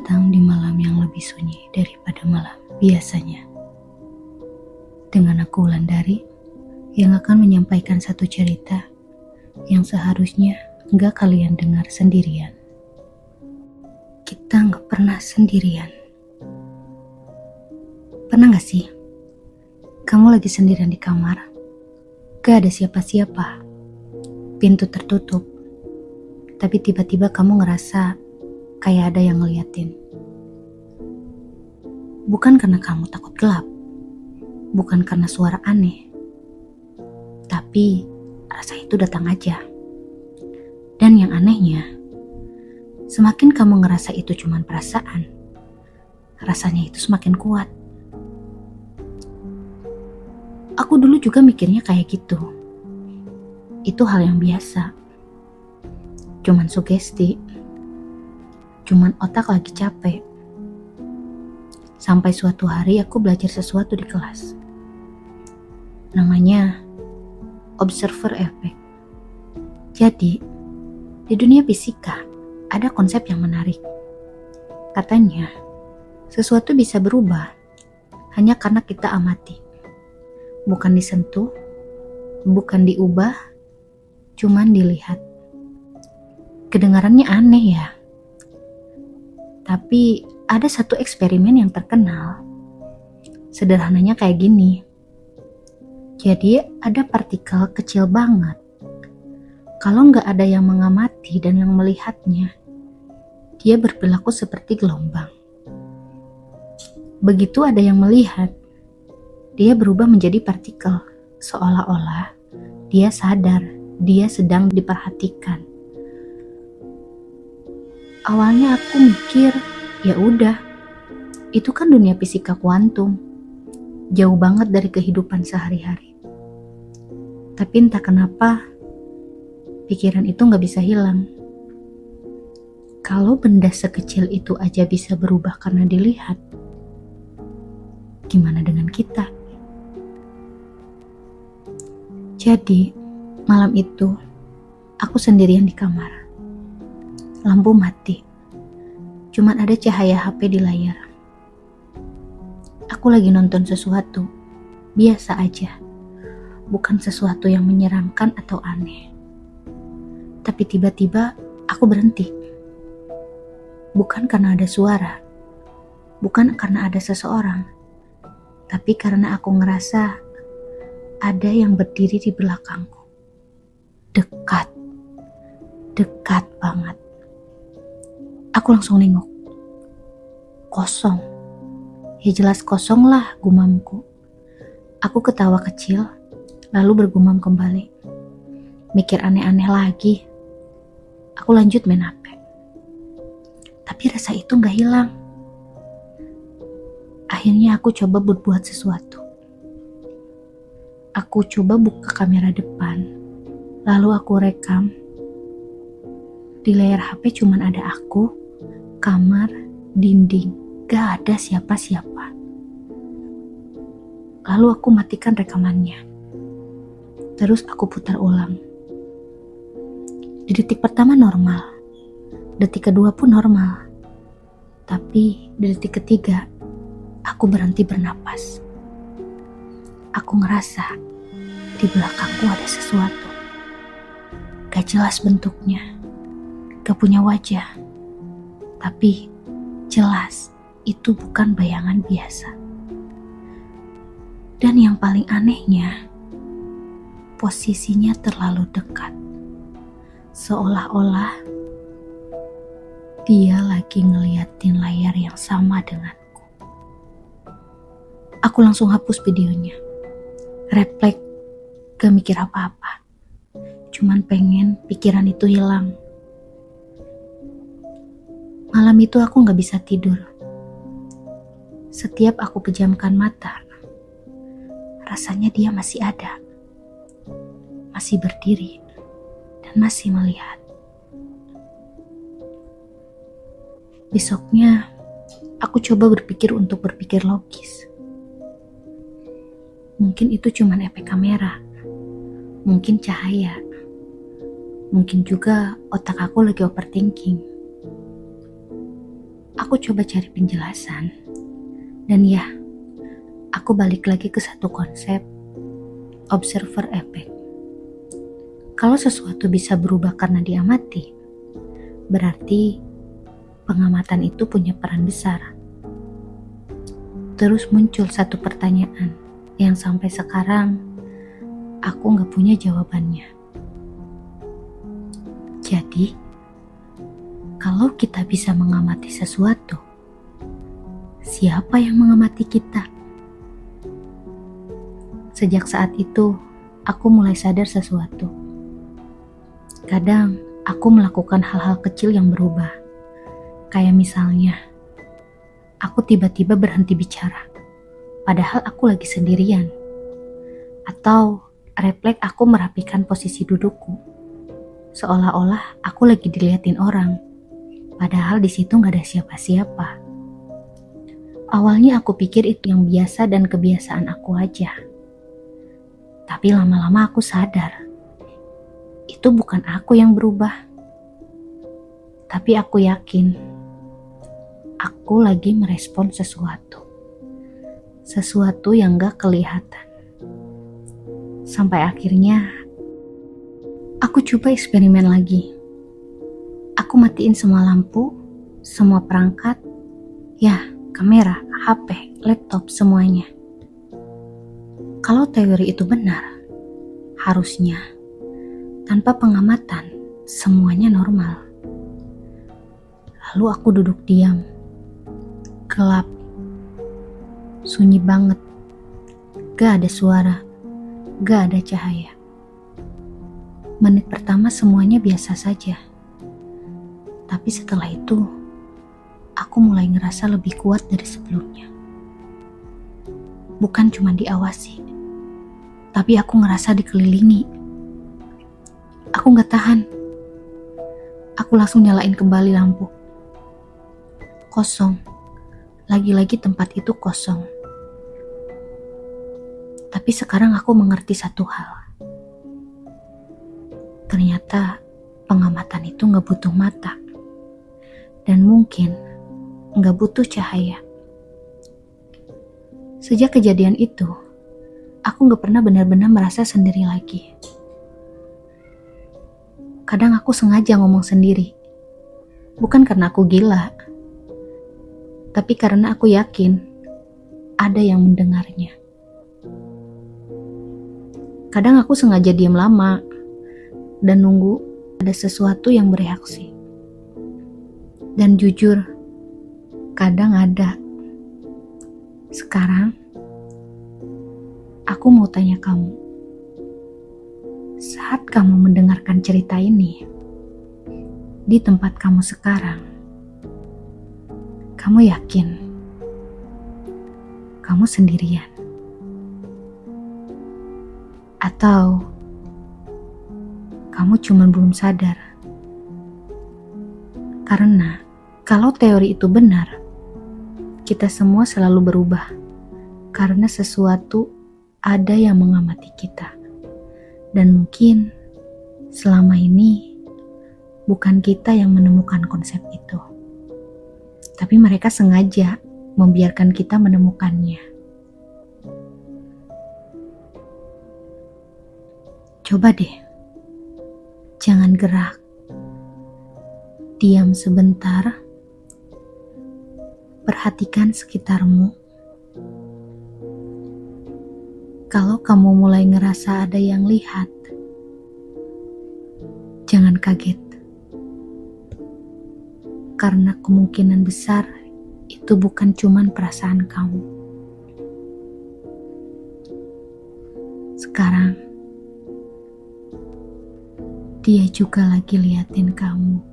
datang di malam yang lebih sunyi daripada malam biasanya. Dengan aku Wulandari yang akan menyampaikan satu cerita yang seharusnya enggak kalian dengar sendirian. Kita enggak pernah sendirian. Pernah gak sih? Kamu lagi sendirian di kamar, gak ada siapa-siapa, pintu tertutup, tapi tiba-tiba kamu ngerasa kayak ada yang ngeliatin. Bukan karena kamu takut gelap, bukan karena suara aneh, tapi rasa itu datang aja. Dan yang anehnya, semakin kamu ngerasa itu cuma perasaan, rasanya itu semakin kuat. Aku dulu juga mikirnya kayak gitu. Itu hal yang biasa. Cuman sugesti. Cuman otak lagi capek. Sampai suatu hari aku belajar sesuatu di kelas. Namanya observer effect. Jadi, di dunia fisika ada konsep yang menarik. Katanya, sesuatu bisa berubah hanya karena kita amati. Bukan disentuh, bukan diubah, cuman dilihat. Kedengarannya aneh ya. Tapi ada satu eksperimen yang terkenal. Sederhananya kayak gini. Jadi ada partikel kecil banget. Kalau nggak ada yang mengamati dan yang melihatnya, dia berperilaku seperti gelombang. Begitu ada yang melihat, dia berubah menjadi partikel. Seolah-olah dia sadar, dia sedang diperhatikan. Awalnya aku mikir, ya udah, itu kan dunia fisika kuantum, jauh banget dari kehidupan sehari-hari. Tapi entah kenapa, pikiran itu gak bisa hilang. Kalau benda sekecil itu aja bisa berubah karena dilihat, gimana dengan kita? Jadi, malam itu, aku sendirian di kamar. Lampu mati. Cuman ada cahaya HP di layar. Aku lagi nonton sesuatu. Biasa aja. Bukan sesuatu yang menyeramkan atau aneh. Tapi tiba-tiba aku berhenti. Bukan karena ada suara. Bukan karena ada seseorang. Tapi karena aku ngerasa ada yang berdiri di belakangku. Dekat. Dekat banget. Aku langsung nengok. Kosong. Ya jelas kosong lah, gumamku. Aku ketawa kecil, lalu bergumam kembali. Mikir aneh-aneh lagi. Aku lanjut main HP. Tapi rasa itu gak hilang. Akhirnya aku coba berbuat sesuatu. Aku coba buka kamera depan, lalu aku rekam. Di layar HP cuman ada aku, kamar, dinding, gak ada siapa-siapa. Lalu aku matikan rekamannya. Terus aku putar ulang. Di detik pertama normal. Detik kedua pun normal. Tapi di detik ketiga, aku berhenti bernapas. Aku ngerasa di belakangku ada sesuatu. Gak jelas bentuknya. Gak punya wajah. Tapi jelas itu bukan bayangan biasa. Dan yang paling anehnya, posisinya terlalu dekat. Seolah-olah dia lagi ngeliatin layar yang sama denganku. Aku langsung hapus videonya. Refleks, gak mikir apa-apa. Cuman pengen pikiran itu hilang. Malam itu aku gak bisa tidur. Setiap aku pejamkan mata, rasanya dia masih ada. Masih berdiri dan masih melihat. Besoknya, aku coba berpikir untuk berpikir logis. Mungkin itu cuma efek kamera. Mungkin cahaya. Mungkin juga otak aku lagi overthinking. Aku coba cari penjelasan. Dan ya, aku balik lagi ke satu konsep, observer effect. Kalau sesuatu bisa berubah karena diamati, berarti pengamatan itu punya peran besar. Terus muncul satu pertanyaan yang sampai sekarang aku nggak punya jawabannya. Jadi, kalau kita bisa mengamati sesuatu, siapa yang mengamati kita? Sejak saat itu, aku mulai sadar sesuatu. Kadang, aku melakukan hal-hal kecil yang berubah. Kayak misalnya, aku tiba-tiba berhenti bicara, padahal aku lagi sendirian. Atau refleks aku merapikan posisi dudukku, seolah-olah aku lagi diliatin orang, padahal di situ nggak ada siapa-siapa. Awalnya aku pikir itu yang biasa dan kebiasaan aku aja. Tapi lama-lama aku sadar, itu bukan aku yang berubah. Tapi aku yakin, aku lagi merespon sesuatu. Sesuatu yang gak kelihatan. Sampai akhirnya, aku coba eksperimen lagi. Aku matiin semua lampu, semua perangkat, ya kamera, HP, laptop, semuanya. Kalau teori itu benar, harusnya tanpa pengamatan semuanya normal. Lalu aku duduk diam, gelap, sunyi banget, gak ada suara, gak ada cahaya. Menit pertama semuanya biasa saja. Tapi setelah itu, aku mulai ngerasa lebih kuat dari sebelumnya. Bukan cuma diawasi, tapi aku ngerasa dikelilingi. Aku gak tahan. Aku langsung nyalain kembali lampu. Kosong. Lagi-lagi tempat itu kosong. Tapi sekarang aku mengerti satu hal. Ternyata pengamatan itu gak butuh mata. Dan mungkin gak butuh cahaya. Sejak kejadian itu, aku gak pernah benar-benar merasa sendiri lagi. Kadang aku sengaja ngomong sendiri. Bukan karena aku gila, tapi karena aku yakin ada yang mendengarnya. Kadang aku sengaja diam lama dan nunggu ada sesuatu yang bereaksi. Dan jujur, kadang ada. Sekarang, aku mau tanya kamu. Saat kamu mendengarkan cerita ini, di tempat kamu sekarang, kamu yakin kamu sendirian? Atau kamu cuma belum sadar? Karena kalau teori itu benar, kita semua selalu berubah karena sesuatu ada yang mengamati kita. Dan mungkin selama ini bukan kita yang menemukan konsep itu, tapi mereka sengaja membiarkan kita menemukannya. Coba deh, jangan gerak, diam sebentar, perhatikan sekitarmu. Kalau kamu mulai ngerasa ada yang lihat, jangan kaget. Karena kemungkinan besar itu bukan cuman perasaan kamu. Sekarang, dia juga lagi liatin kamu.